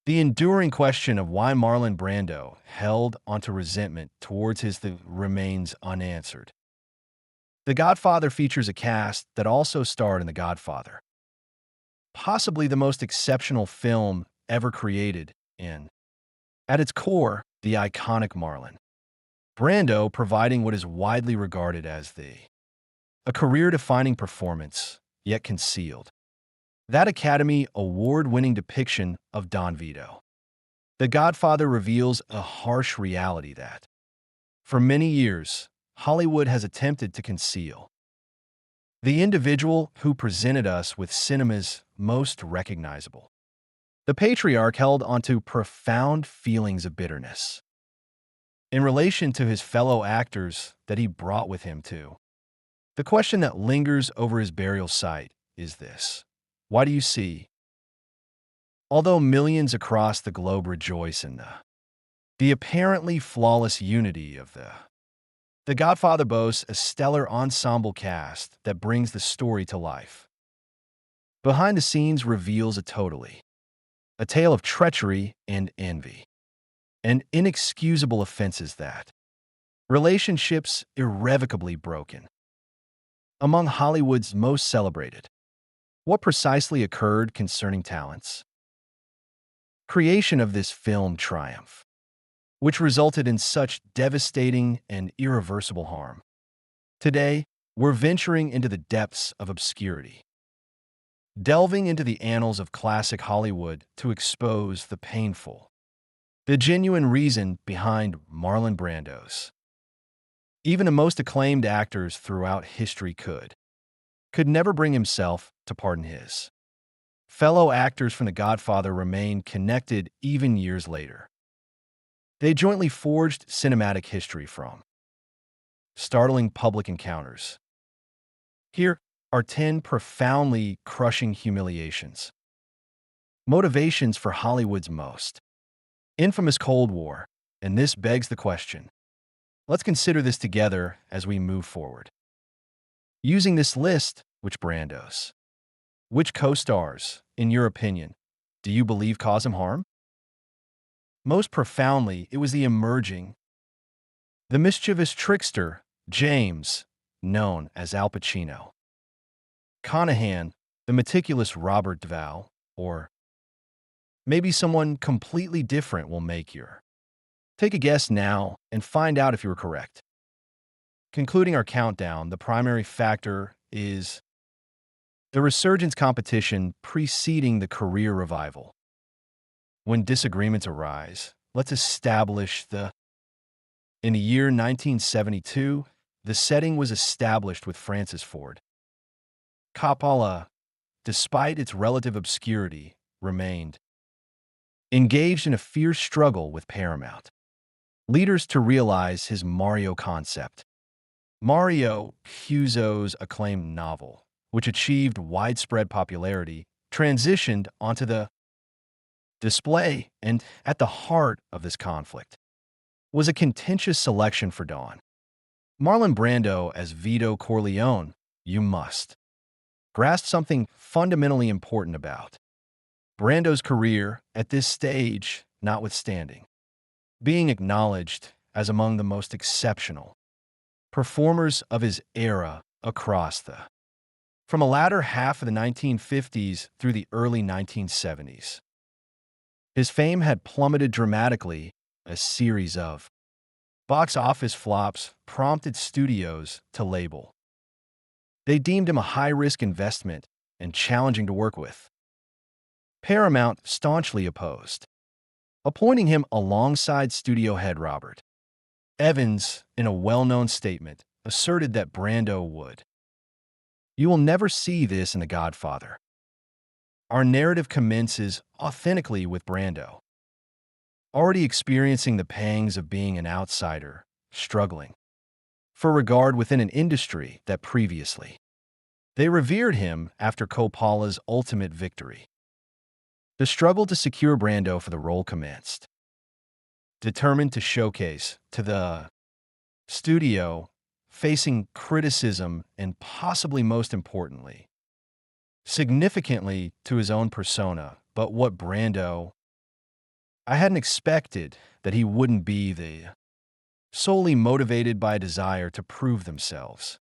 The enduring question of why Marlon Brando held onto resentment towards remains unanswered. The Godfather features a cast that also starred in The Godfather, possibly the most exceptional film ever created in, at its core, the iconic Marlon Brando providing what is widely regarded as a career-defining performance, yet concealed. That Academy Award-winning depiction of Don Vito. The Godfather reveals a harsh reality that, for many years, Hollywood has attempted to conceal. The individual who presented us with cinema's most recognizable. The patriarch held onto profound feelings of bitterness in relation to his fellow actors that he brought with him too. The question that lingers over his burial site is this: why do you see? Although millions across the globe rejoice in the apparently flawless unity of the Godfather boasts a stellar ensemble cast that brings the story to life. Behind the scenes reveals a tale of treachery and envy, and inexcusable offenses that relationships irrevocably broken among Hollywood's most celebrated. What precisely occurred concerning talents? Creation of this film triumph, which resulted in such devastating and irreversible harm. Today, we're venturing into the depths of obscurity, delving into the annals of classic Hollywood to expose the genuine reason behind Marlon Brando's. Even the most acclaimed actors throughout history could never bring himself to pardon his fellow actors from The Godfather remain connected even years later. They jointly forged cinematic history from startling public encounters. Here are 10 profoundly crushing humiliations. Motivations for Hollywood's most infamous Cold War, and this begs the question. Let's consider this together as we move forward. Using this list, which co-stars, in your opinion, do you believe cause him harm? Most profoundly, it was the mischievous trickster, James, known as Al Pacino. Conahan, the meticulous Robert Duvall, or maybe someone completely different will make your. Take a guess now and find out if you were correct. Concluding our countdown, the primary factor is the resurgence competition preceding the career revival. When disagreements arise, let's establish In the year 1972, the setting was established with Francis Ford Coppola, despite its relative obscurity, remained engaged in a fierce struggle with Paramount leaders to realize his Mario concept. Mario, Puzo's acclaimed novel, which achieved widespread popularity, transitioned onto the display, and at the heart of this conflict was a contentious selection for Don. Marlon Brando as Vito Corleone. You must grasp something fundamentally important about Brando's career at this stage, notwithstanding being acknowledged as among the most exceptional performers of his era across from the latter half of the 1950s through the early 1970s. His fame had plummeted dramatically. A series of box office flops prompted studios to label. They deemed him a high-risk investment and challenging to work with. Paramount staunchly opposed, appointing him alongside studio head Robert Evans. In a well-known statement, asserted that Brando would. You will never see this in The Godfather. Our narrative commences authentically with Brando, already experiencing the pangs of being an outsider, struggling for regard within an industry that previously they revered him after Coppola's ultimate victory. The struggle to secure Brando for the role commenced, determined to showcase to the studio, facing criticism and possibly most importantly, significantly to his own persona, but what Brando I hadn't expected that he wouldn't be solely motivated by a desire to prove themselves.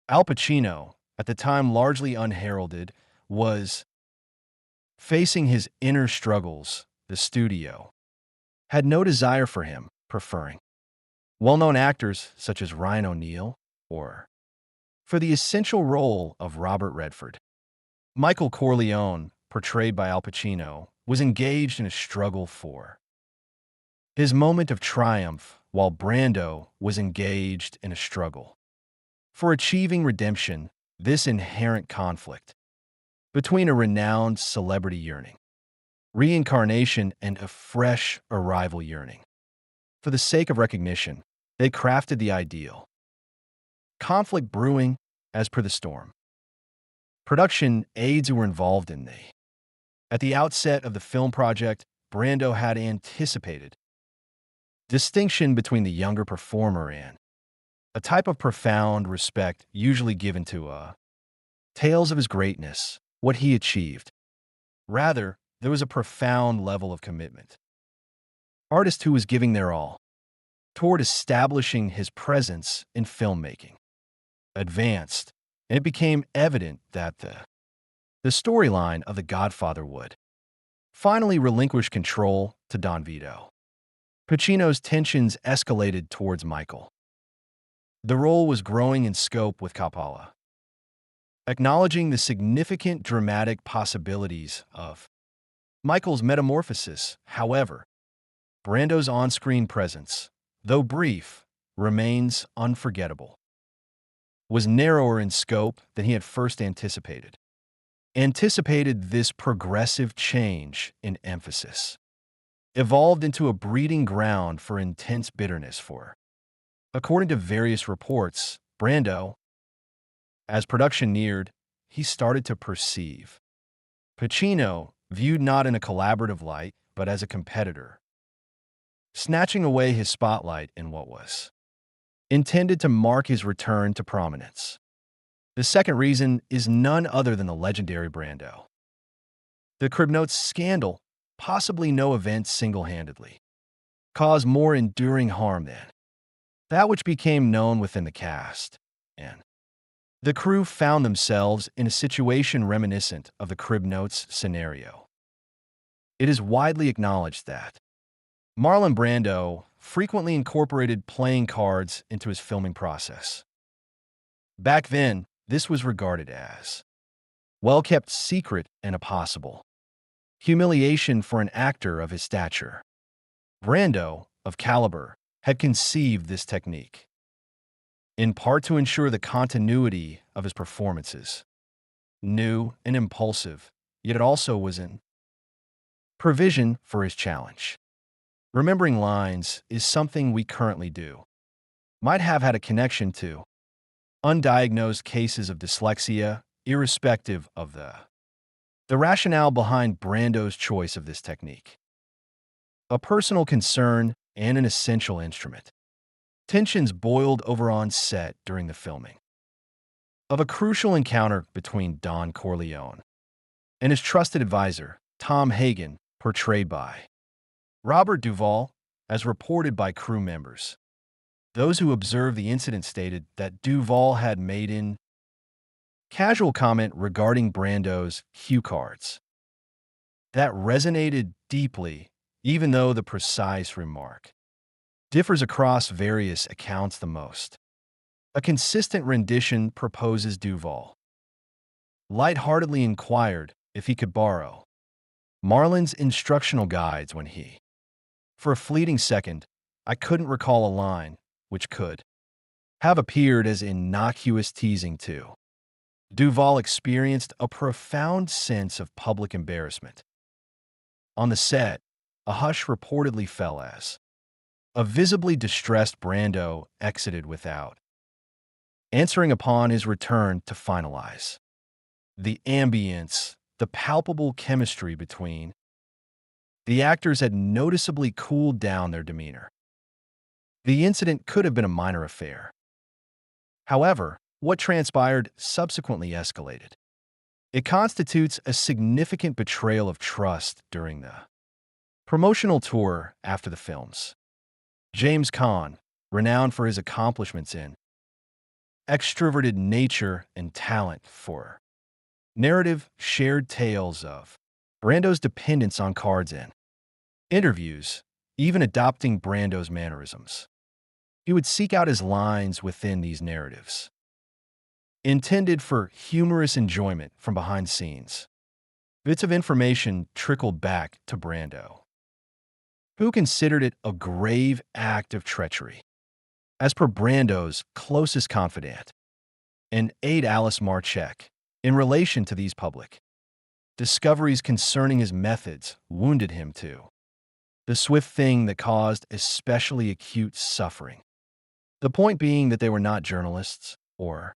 Al Pacino, at the time largely unheralded, was facing his inner struggles. The studio had no desire for him, preferring well-known actors such as Ryan O'Neal or for the essential role of Robert Redford. Michael Corleone, portrayed by Al Pacino, was engaged in a struggle for his moment of triumph, while Brando was engaged in a struggle for achieving redemption. This inherent conflict between a renowned celebrity yearning, reincarnation, and a fresh arrival yearning for the sake of recognition, they crafted the ideal conflict brewing as per the storm. Production aides who were involved in at the outset of the film project, Brando had anticipated distinction between the younger performer and a type of profound respect usually given to tales of his greatness, what he achieved. Rather, there was a profound level of commitment. Artist who was giving their all toward establishing his presence in filmmaking advanced, and it became evident that the storyline of The Godfather would finally relinquish control to Don Vito. Pacino's tensions escalated towards Michael. The role was growing in scope with Coppola, acknowledging the significant dramatic possibilities of Michael's metamorphosis. However, Brando's on-screen presence, though brief, remains unforgettable, was narrower in scope than he had first anticipated. This progressive change in emphasis evolved into a breeding ground for intense bitterness for, according to various reports, Brando. As production neared, he started to perceive Pacino, viewed not in a collaborative light, but as a competitor, snatching away his spotlight in what was intended to mark his return to prominence. The second reason is none other than the legendary Brando. The crib notes scandal, possibly no event single-handedly, caused more enduring harm than that which became known within the cast, and the crew found themselves in a situation reminiscent of the crib notes scenario. It is widely acknowledged that Marlon Brando frequently incorporated playing cards into his filming process. Back then, this was regarded as well-kept secret and a possible humiliation for an actor of his stature. Brando, of caliber, had conceived this technique, in part to ensure the continuity of his performances. New and impulsive, yet it also was in provision for his challenge. Remembering lines is something we currently do. Might have had a connection to undiagnosed cases of dyslexia, irrespective of the rationale behind Brando's choice of this technique. A personal concern and an essential instrument. Tensions boiled over on set during the filming of a crucial encounter between Don Corleone and his trusted advisor, Tom Hagen, portrayed by Robert Duvall, as reported by crew members. Those who observed the incident stated that Duvall had made in casual comment regarding Brando's cue cards that resonated deeply, even though the precise remark differs across various accounts the most. A consistent rendition proposes Duvall lightheartedly inquired if he could borrow Marlon's instructional guides when he, for a fleeting second, I couldn't recall a line, which could have appeared as innocuous teasing too. Duvall experienced a profound sense of public embarrassment. On the set, a hush reportedly fell as a visibly distressed Brando exited without answering upon his return to finalize the ambience, the palpable chemistry between the actors had noticeably cooled down their demeanor. The incident could have been a minor affair. However, what transpired subsequently escalated. It constitutes a significant betrayal of trust during the Promotional tour after the films. James Caan, renowned for his accomplishments in extroverted nature and talent for narrative, shared tales of Brando's dependence on cards in interviews, even adopting Brando's mannerisms. He would seek out his lines within these narratives, intended for humorous enjoyment from behind scenes. Bits of information trickled back to Brando, who considered it a grave act of treachery. As per Brando's closest confidant, and aide Alice Marchek, in relation to these public discoveries concerning his methods wounded him too. The swift thing that caused especially acute suffering. The point being that they were not journalists or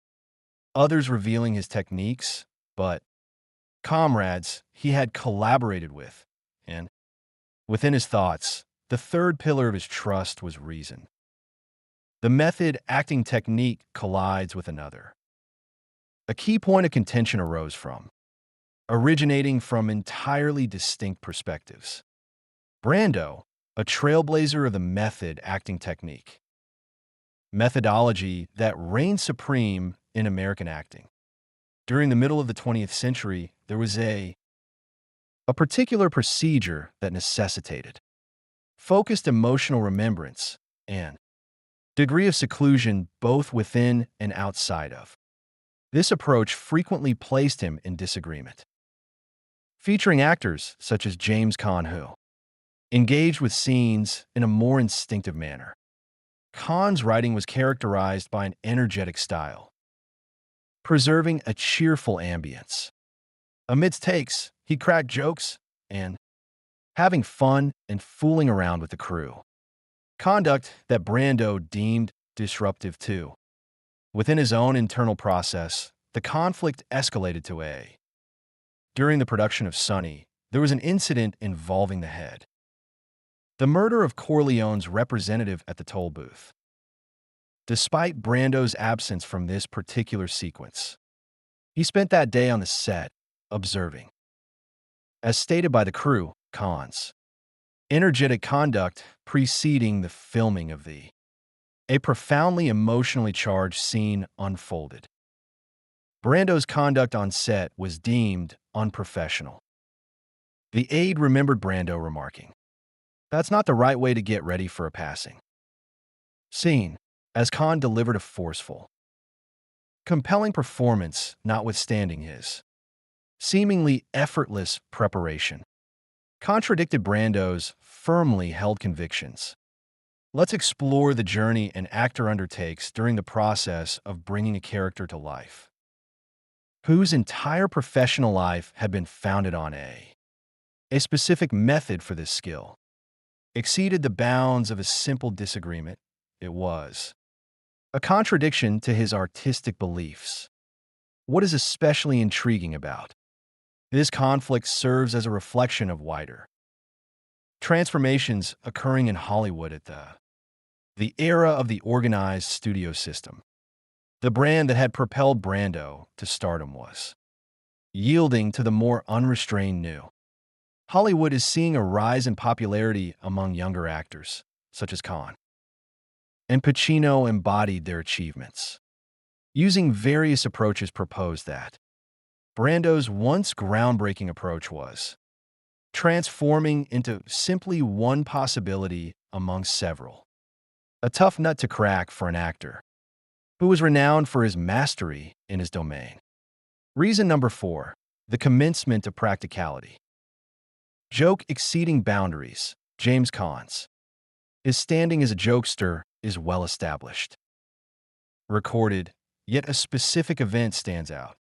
others revealing his techniques, but comrades he had collaborated with, and within his thoughts, the third pillar of his trust was reason. The method acting technique collides with another. A key point of contention arose from, originating from entirely distinct perspectives. Brando, a trailblazer of the method acting technique, methodology that reigned supreme in American acting. During the middle of the 20th century, there was a particular procedure that necessitated focused emotional remembrance and degree of seclusion both within and outside of. This approach frequently placed him in disagreement, featuring actors such as James Caan who engaged with scenes in a more instinctive manner. Caan's writing was characterized by an energetic style, preserving a cheerful ambience. Amidst takes, he cracked jokes and having fun and fooling around with the crew. Conduct that Brando deemed disruptive too. Within his own internal process, the conflict escalated to a. During the production of Sonny, there was an incident involving the head. The murder of Corleone's representative at the toll booth. Despite Brando's absence from this particular sequence, he spent that day on the set, observing. As stated by the crew, Caan's energetic conduct preceding the filming of a profoundly emotionally charged scene unfolded. Brando's conduct on set was deemed unprofessional. The aide remembered Brando remarking, "That's not the right way to get ready for a passing scene," as Caan delivered a forceful, compelling performance notwithstanding his seemingly effortless preparation. Contradicted Brando's firmly held convictions. Let's explore the journey an actor undertakes during the process of bringing a character to life, whose entire professional life had been founded on a specific method for this skill. Exceeded the bounds of a simple disagreement, it was a contradiction to his artistic beliefs. What is especially intriguing about this conflict serves as a reflection of wider transformations occurring in Hollywood at the era of the organized studio system. The brand that had propelled Brando to stardom was yielding to the more unrestrained new. Hollywood is seeing a rise in popularity among younger actors, such as Caan and Pacino embodied their achievements, using various approaches proposed that Brando's once groundbreaking approach was transforming into simply one possibility among several. A tough nut to crack for an actor who was renowned for his mastery in his domain. Reason number 4, the commencement of practicality. Joke exceeding boundaries, James Caan's. His standing as a jokester is well established. Recorded, yet a specific event stands out.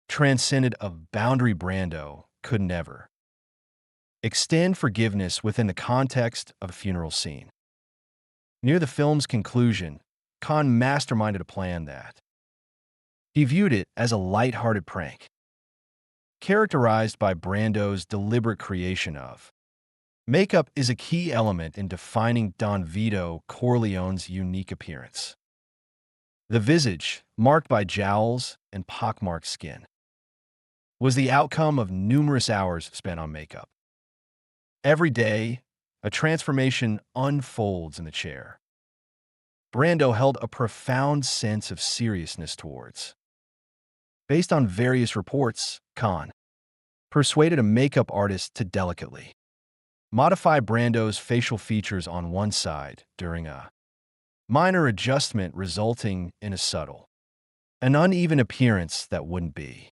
Transcended a boundary Brando could never. Extend forgiveness within the context of a funeral scene. Near the film's conclusion, Caan masterminded a plan that he viewed it as a light-hearted prank, characterized by Brando's deliberate creation of makeup is a key element in defining Don Vito Corleone's unique appearance. The visage, marked by jowls and pockmarked skin, was the outcome of numerous hours spent on makeup. Every day, a transformation unfolds in the chair. Brando held a profound sense of seriousness towards. Based on various reports, Khan persuaded a makeup artist to delicately modify Brando's facial features on one side during a minor adjustment, resulting in a subtle, an uneven appearance that wouldn't be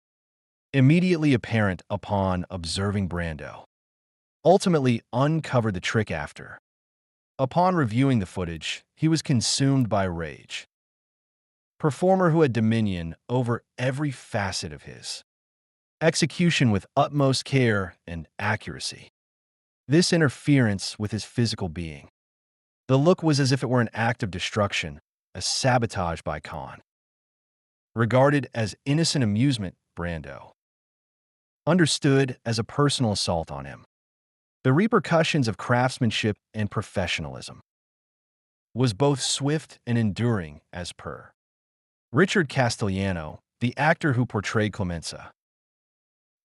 immediately apparent upon observing Brando. Ultimately uncovered the trick after. Upon reviewing the footage, he was consumed by rage. Performer who had dominion over every facet of his execution with utmost care and accuracy. This interference with his physical being. The look was as if it were an act of destruction, a sabotage by Khan. Regarded as innocent amusement, Brando understood as a personal assault on him. The repercussions of craftsmanship and professionalism was both swift and enduring, as per Richard Castellano, the actor who portrayed Clemenza.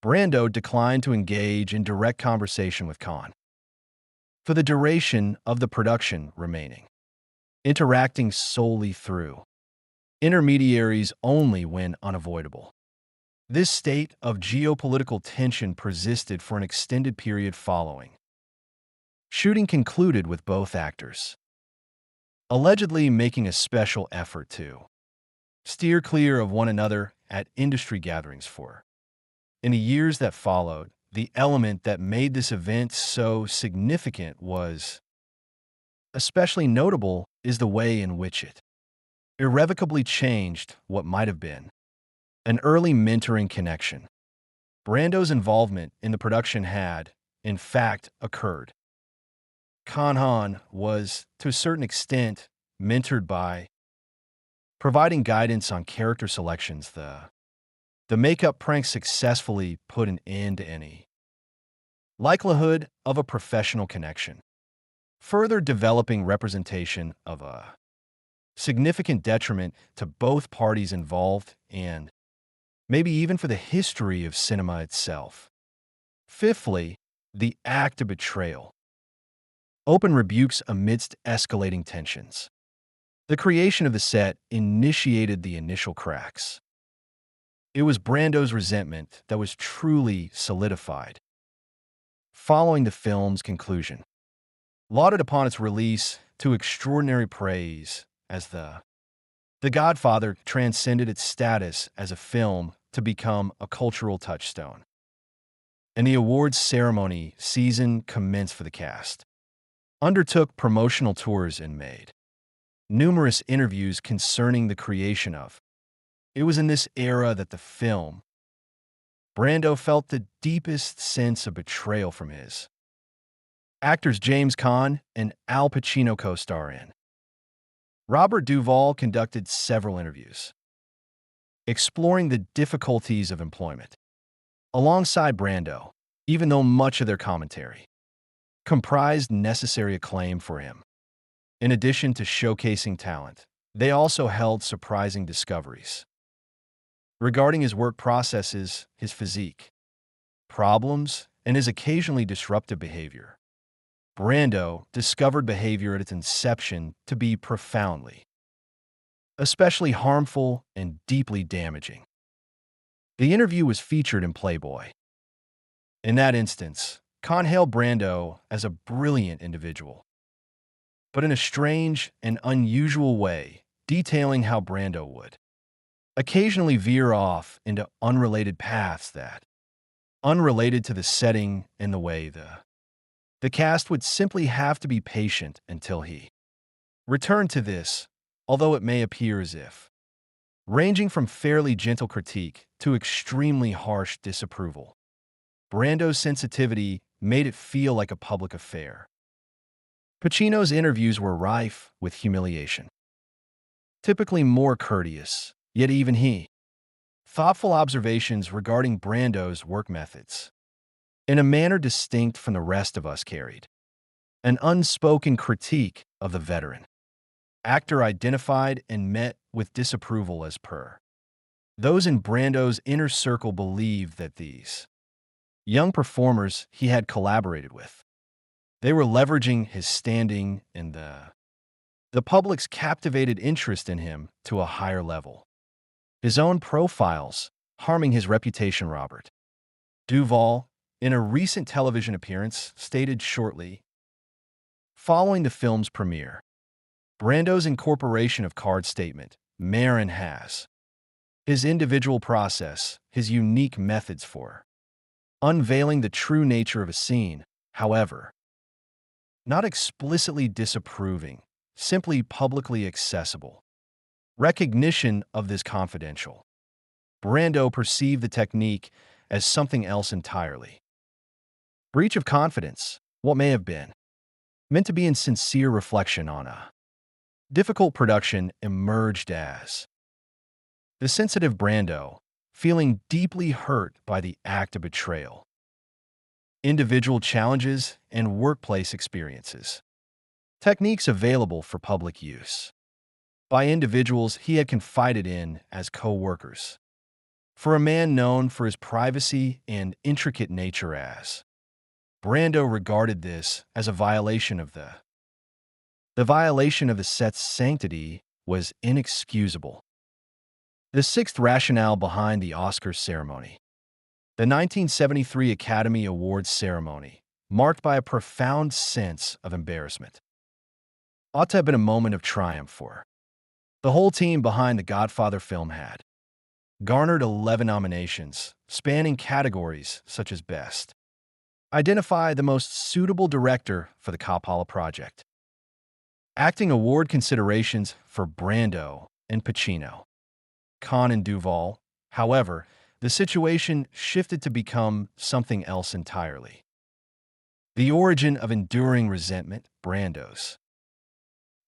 Brando declined to engage in direct conversation with Khan for the duration of the production remaining, interacting solely through intermediaries only when unavoidable. This state of geopolitical tension persisted for an extended period following. Shooting concluded with both actors allegedly making a special effort to steer clear of one another at industry gatherings for. In the years that followed, the element that made this event so significant was especially notable is the way in which it irrevocably changed what might have been an early mentoring connection. Brando's involvement in the production had, in fact, occurred. Khan was, to a certain extent, mentored by providing guidance on character selections. The makeup prank successfully put an end to any likelihood of a professional connection, further developing representation of a significant detriment to both parties involved and maybe even for the history of cinema itself. Fifthly, the act of betrayal. Open rebukes amidst escalating tensions. The creation of the set initiated the initial cracks. It was Brando's resentment that was truly solidified following the film's conclusion. Lauded upon its release to extraordinary praise as the Godfather transcended its status as a film to become a cultural touchstone. And the awards ceremony season commenced for the cast. Undertook promotional tours and made numerous interviews concerning the creation of. It was in this era that the film, Brando felt the deepest sense of betrayal from his actors James Caan and Al Pacino co-star in. Robert Duvall conducted several interviews, exploring the difficulties of employment alongside Brando, even though much of their commentary comprised necessary acclaim for him. In addition to showcasing talent, they also held surprising discoveries regarding his work processes, his physique, problems, and his occasionally disruptive behavior. Brando discovered behavior at its inception to be profoundly, especially harmful and deeply damaging. The interview was featured in Playboy. In that instance, Caan hailed Brando as a brilliant individual, but in a strange and unusual way, detailing how Brando would occasionally veer off into unrelated paths that unrelated to the setting and the way the cast would simply have to be patient until he returned to this, although it may appear as if ranging from fairly gentle critique to extremely harsh disapproval. Brando's sensitivity made it feel like a public affair. Pacino's interviews were rife with humiliation, typically more courteous, yet even he thoughtful observations regarding Brando's work methods, in a manner distinct from the rest of us carried an unspoken critique of the veteran actor identified and met with disapproval as per. Those in Brando's inner circle believed that these young performers he had collaborated with They were leveraging his standing and the public's captivated interest in him to a higher level. His own profiles harming his reputation. Robert Duvall, in a recent television appearance, stated shortly following the film's premiere, Brando's incorporation of card statement, Marin has his individual process, his unique methods for unveiling the true nature of a scene, however, not explicitly disapproving, simply publicly accessible. Recognition of this confidential. Brando perceived the technique as something else entirely. Breach of confidence, what may have been, meant to be in sincere reflection on a difficult production emerged as the sensitive Brando, feeling deeply hurt by the act of betrayal. Individual challenges and workplace experiences. Techniques available for public use by individuals he had confided in as co-workers. For a man known for his privacy and intricate nature as Brando regarded this as a violation of the violation of the set's sanctity was inexcusable. The sixth rationale behind the Oscars ceremony. The 1973 Academy Awards ceremony, marked by a profound sense of embarrassment, ought to have been a moment of triumph for the whole team behind the Godfather film had garnered 11 nominations, spanning categories such as Best. Identify the most suitable director for the Coppola project. Acting award considerations for Brando and Pacino. Caan and Duvall. However, the situation shifted to become something else entirely. The origin of enduring resentment, Brando's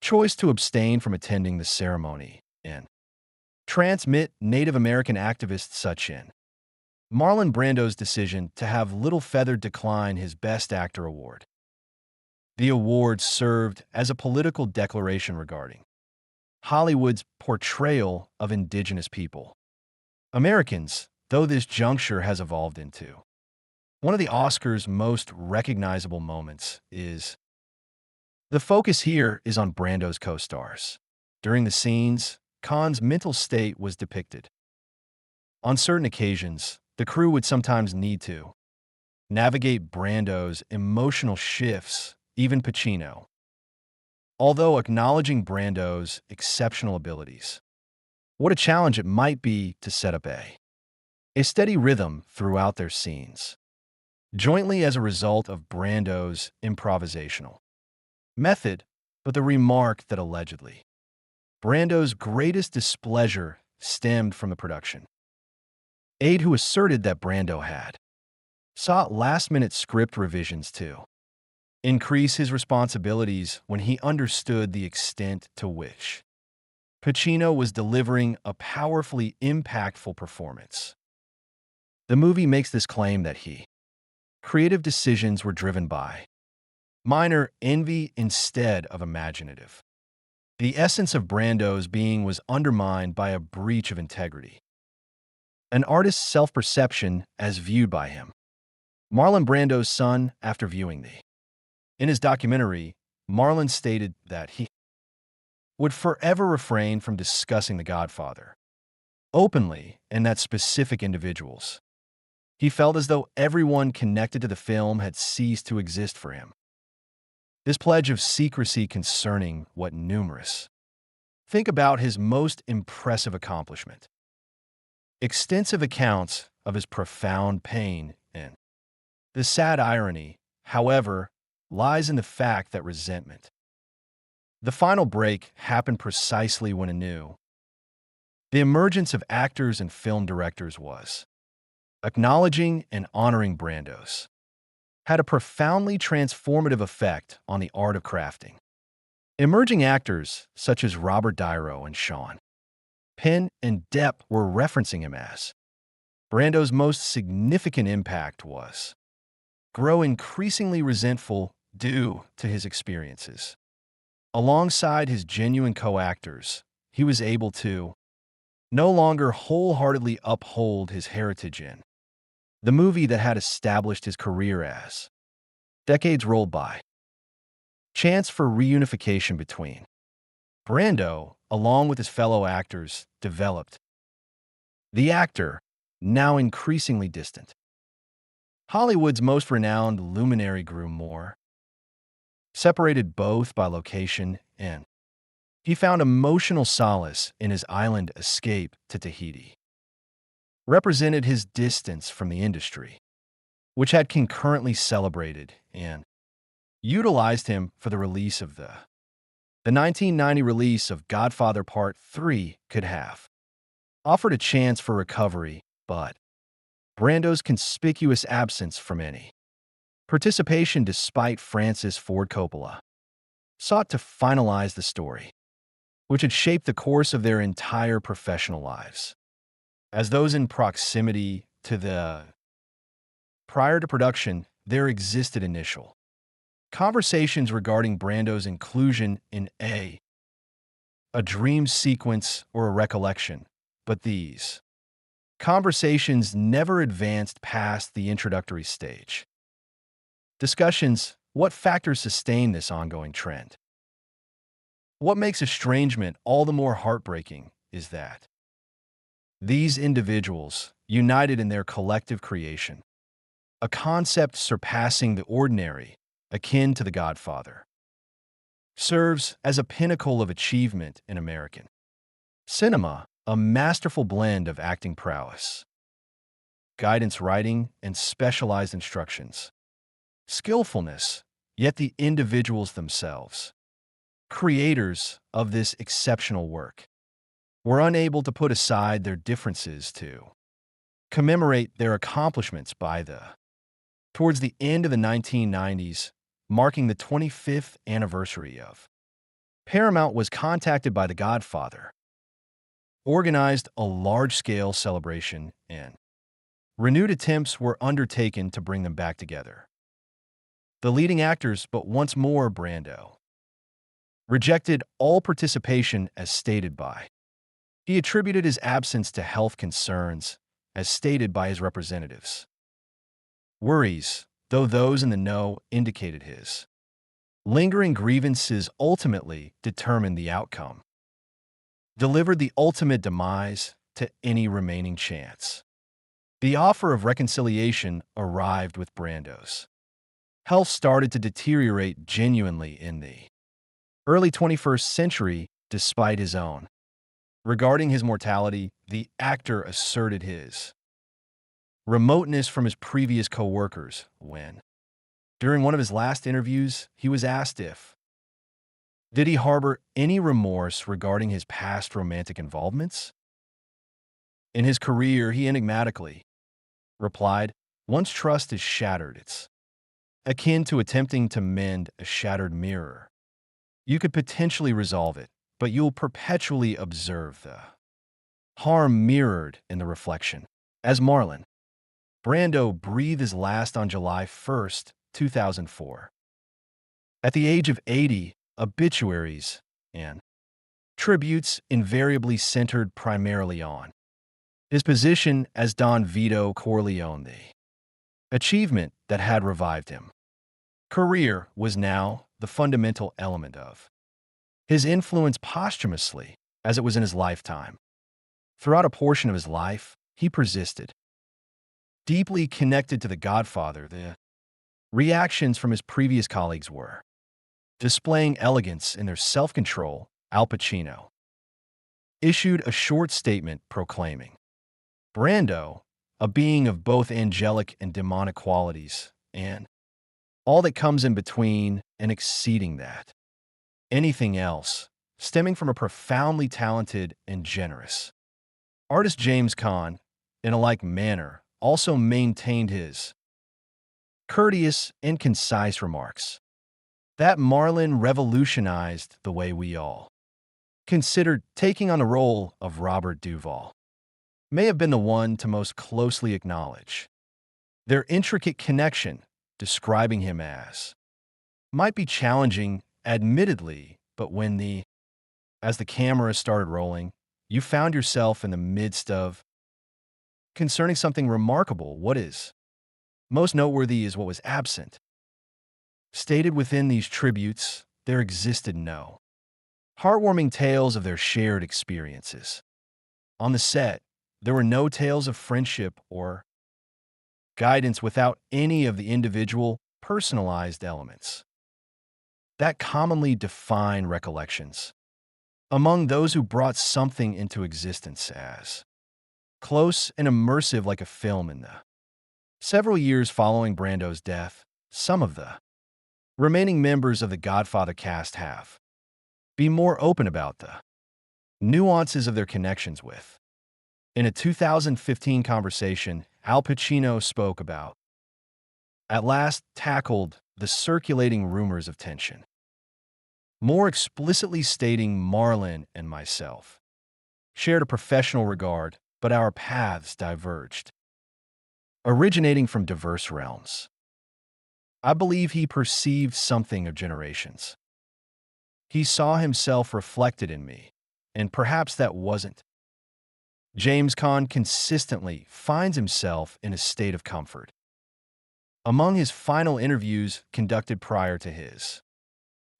choice to abstain from attending the ceremony and transmit Native American activists such in Marlon Brando's decision to have Little Feather decline his Best Actor award. The award served as a political declaration regarding Hollywood's portrayal of indigenous people. Americans, though this juncture has evolved into one of the Oscars' most recognizable moments is the focus here is on Brando's co-stars. During the scenes, Caan's mental state was depicted. On certain occasions, the crew would sometimes need to navigate Brando's emotional shifts, even Pacino. Although acknowledging Brando's exceptional abilities, what a challenge it might be to set up a steady rhythm throughout their scenes, jointly as a result of Brando's improvisational method, but the remark that allegedly Brando's greatest displeasure stemmed from the production aide who asserted that Brando had sought last-minute script revisions to increase his responsibilities when he understood the extent to which Pacino was delivering a powerfully impactful performance. The movie makes this claim that creative decisions were driven by minor envy instead of imaginative. The essence of Brando's being was undermined by a breach of integrity. An artist's self-perception as viewed by him. Marlon Brando's son, after viewing in his documentary, Marlon stated that he would forever refrain from discussing The Godfather openly and that specific individuals. He felt as though everyone connected to the film had ceased to exist for him. This pledge of secrecy concerning what numerous think about his most impressive accomplishment. Extensive accounts of his profound pain and the sad irony, however, lies in the fact that resentment. The final break happened precisely when the emergence of actors and film directors was acknowledging and honoring Brando's had a profoundly transformative effect on the art of crafting. Emerging actors such as Robert De Niro and Sean Penn and Depp were referencing him as Brando's most significant impact was grow increasingly resentful due to his experiences. Alongside his genuine co-actors, he was able to no longer wholeheartedly uphold his heritage in the movie that had established his career as decades rolled by. Chance for reunification between Brando, along with his fellow actors, developed. The actor, now increasingly distant. Hollywood's most renowned luminary grew more, separated both by location and he found emotional solace in his island escape to Tahiti, represented his distance from the industry, which had concurrently celebrated and utilized him for the release of the 1990 release of Godfather Part 3 could have offered a chance for recovery, but Brando's conspicuous absence from any participation despite Francis Ford Coppola sought to finalize the story, which had shaped the course of their entire professional lives. As those in proximity to the prior to production, there existed initial conversations regarding Brando's inclusion in a dream sequence or a recollection, but these conversations never advanced past the introductory stage. Discussions: what factors sustain this ongoing trend? What makes estrangement all the more heartbreaking is that these individuals, united in their collective creation, a concept surpassing the ordinary, akin to the Godfather, serves as a pinnacle of achievement in American cinema, a masterful blend of acting prowess, guidance writing, and specialized instructions, skillfulness, yet the individuals themselves, creators of this exceptional work, were unable to put aside their differences to commemorate their accomplishments towards the end of the 1990s, marking the 25th anniversary of Paramount was contacted by The Godfather, organized a large-scale celebration, and renewed attempts were undertaken to bring them back together. The leading actors, but once more Brando, rejected all participation as stated by. He attributed his absence to health concerns, as stated by his representatives. Worries, though those in the know indicated his lingering grievances ultimately determined the outcome, delivered the ultimate demise to any remaining chance. The offer of reconciliation arrived with Brando's health started to deteriorate genuinely in the early 21st century despite his own. Regarding his mortality, the actor asserted his remoteness from his previous co-workers when, during one of his last interviews, he was asked if did he harbor any remorse regarding his past romantic involvements? In his career, he enigmatically replied, "Once trust is shattered, it's akin to attempting to mend a shattered mirror. You could potentially resolve it, but you'll perpetually observe the harm mirrored in the reflection." As Marlon Brando breathed his last on July 1st, 2004. At the age of 80, obituaries and tributes invariably centered primarily on his position as Don Vito Corleone. The achievement that had revived him. Career was now the fundamental element of his influence posthumously, as it was in his lifetime. Throughout a portion of his life, he persisted. Deeply connected to The Godfather, the reactions from his previous colleagues were displaying elegance in their self-control. Al Pacino issued a short statement proclaiming Brando, a being of both angelic and demonic qualities, and all that comes in between and exceeding that. Anything else, stemming from a profoundly talented and generous artist. James Caan, in a like manner, also maintained his courteous and concise remarks that Marlon revolutionized the way we all considered taking on the role of Robert Duvall may have been the one to most closely acknowledge their intricate connection, describing him as might be challenging, admittedly, but as the camera started rolling, you found yourself in the midst of concerning something remarkable. What is most noteworthy is what was absent. Stated within these tributes, there existed no heartwarming tales of their shared experiences. On the set, there were no tales of friendship or guidance without any of the individual, personalized elements that commonly define recollections. Among those who brought something into existence as close and immersive like a film in the several years following Brando's death, some of the remaining members of the Godfather cast have been more open about the nuances of their connections with. In a 2015 conversation, Al Pacino spoke about, at last tackled the circulating rumors of tension, more explicitly stating Marlon and myself shared a professional regard, but our paths diverged, originating from diverse realms. I believe he perceived something of generations. He saw himself reflected in me, and perhaps that wasn't. James Caan consistently finds himself in a state of comfort. Among his final interviews conducted prior to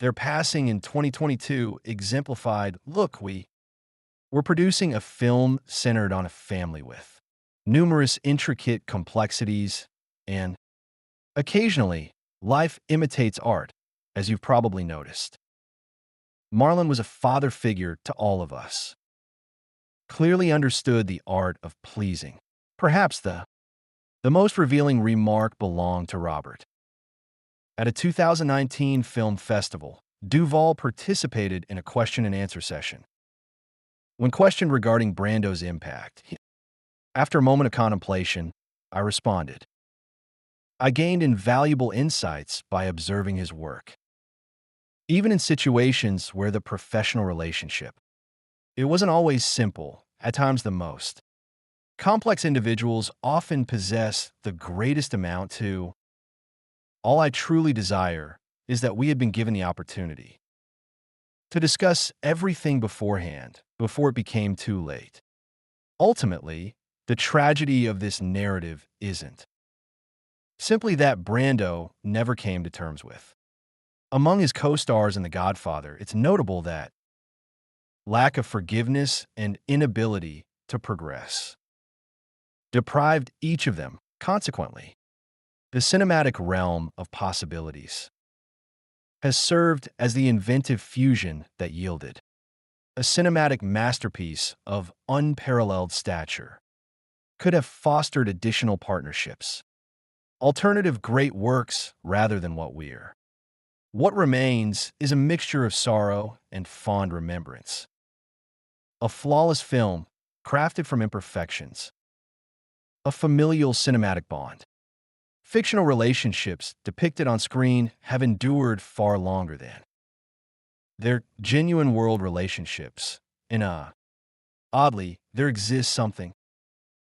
their passing in 2022 exemplified, look, we're producing a film centered on a family with numerous intricate complexities, and occasionally, life imitates art, as you've probably noticed. Marlon was a father figure to all of us, clearly understood the art of pleasing. Perhaps the most revealing remark belonged to Robert. At a 2019 film festival, Duvall participated in a question and answer session. When questioned regarding Brando's impact, after a moment of contemplation, I responded, I gained invaluable insights by observing his work. Even in situations where the professional relationship, it wasn't always simple, at times the most. Complex individuals often possess the greatest amount to. All I truly desire is that we had been given the opportunity to discuss everything beforehand, before it became too late. Ultimately, the tragedy of this narrative isn't simply that Brando never came to terms with. Among his co-stars in The Godfather, it's notable that lack of forgiveness and inability to progress deprived each of them, consequently. The cinematic realm of possibilities has served as the inventive fusion that yielded a cinematic masterpiece of unparalleled stature. Could have fostered additional partnerships, alternative great works rather than what we're. What remains is a mixture of sorrow and fond remembrance. A flawless film crafted from imperfections, a familial cinematic bond. Fictional relationships depicted on screen have endured far longer than their genuine world relationships. Oddly, there exists something,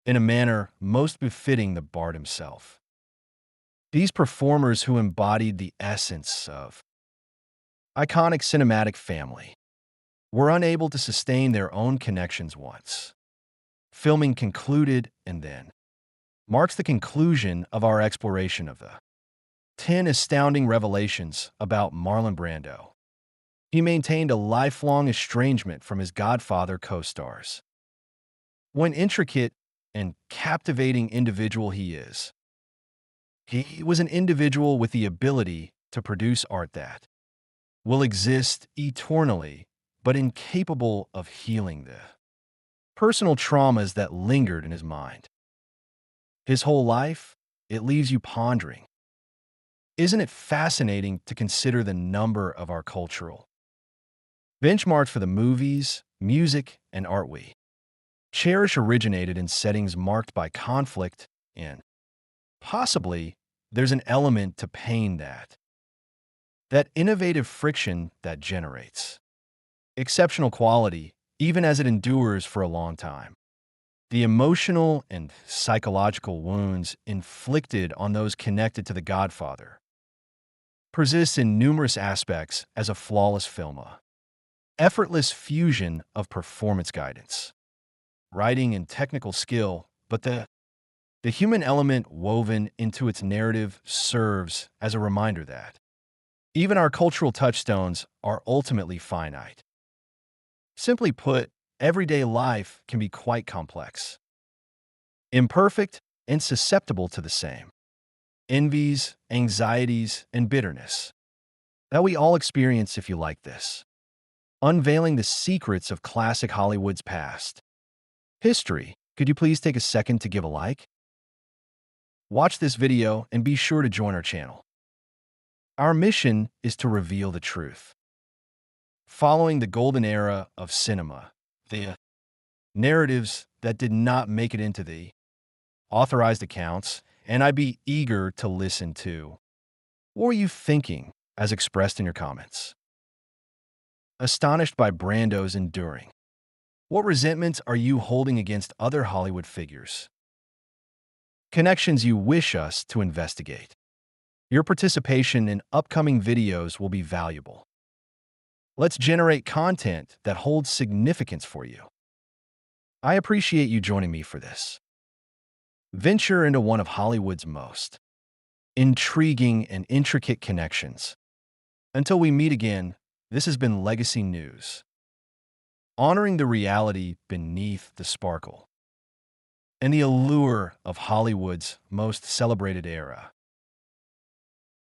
in a manner most befitting the Bard himself. These performers who embodied the essence of iconic cinematic family were unable to sustain their own connections once filming concluded, and then marks the conclusion of our exploration of the 10 astounding revelations about Marlon Brando. He maintained a lifelong estrangement from his Godfather co-stars. What intricate and captivating individual he is. He was an individual with the ability to produce art that will exist eternally, but incapable of healing the personal traumas that lingered in his mind. His whole life, it leaves you pondering. Isn't it fascinating to consider the number of our cultural benchmarks for the movies, music, and art we cherish originated in settings marked by conflict, and possibly there's an element to pain that innovative friction that generates exceptional quality, even as it endures for a long time. The emotional and psychological wounds inflicted on those connected to The Godfather persists in numerous aspects as a flawless film, a effortless fusion of performance guidance, writing, and technical skill, but the human element woven into its narrative serves as a reminder that Even our cultural touchstones are ultimately finite. Simply put, everyday life can be quite complex, imperfect, and susceptible to the same envies, anxieties, and bitterness that we all experience if you like this. Unveiling the secrets of classic Hollywood's past. History. Could you please take a second to give a like? Watch this video and be sure to join our channel. Our mission is to reveal the truth. Following the golden era of cinema, the narratives that did not make it into the authorized accounts, and I'd be eager to listen to. What were you thinking as expressed in your comments? Astonished by Brando's enduring. What resentments are you holding against other Hollywood figures? Connections you wish us to investigate. Your participation in upcoming videos will be valuable. Let's generate content that holds significance for you. I appreciate you joining me for this. Venture into one of Hollywood's most intriguing and intricate connections. Until we meet again, this has been Legacy News, honoring the reality beneath the sparkle and the allure of Hollywood's most celebrated era.